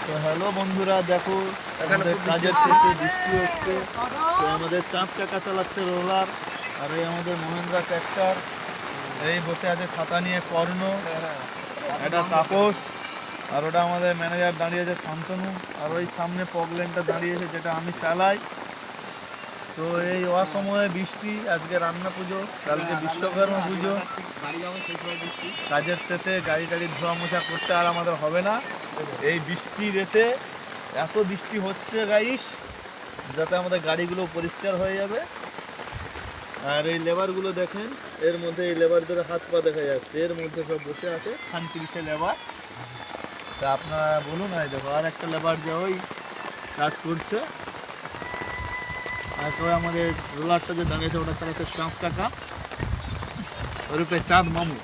তো হ্যালো বন্ধুরা, দেখো আমাদের কাজের শেষে বৃষ্টি হচ্ছে। তো আমাদের চাঁদ কাকা চালাচ্ছে রোলার, আর এই আমাদের মহেন্দ্রা ট্র্যাক্টর। এই বসে আছে ছাতা নিয়ে কর্ণ, এটা তাপস, আর ওটা আমাদের ম্যানেজার দাঁড়িয়ে আছে শান্তনু, আর ওই সামনে পগলেনটা দাঁড়িয়েছে যেটা আমি চালাই। তো এই অসময়ে বৃষ্টি, আজকে রান্না পুজো, কালকে বিশ্বকর্মা পুজো। কাজের শেষে গাড়ি টাড়ি ধোয়া মোছা করতে আর আমাদের হবে না। এই বৃষ্টি রেতে এত বৃষ্টি হচ্ছে গাইস, যাতে আমাদের গাড়িগুলো পরিষ্কার হয়ে যাবে। আর এই লেবারগুলো দেখেন, এর মধ্যে এই লেবারদের হাত পা দেখা যাচ্ছে, এর মধ্যে সব বসে আছে 30 লেবার। তা আপনারা বলুন, এই দেখো আর একটা লেবার যে ওই কাজ করছে। আর তো আমাদের রোলারটা যে দাঁড়িয়েছে ওটা চালাচ্ছে চাঁদ কাকা, ওর উপরে চাঁদ মামু।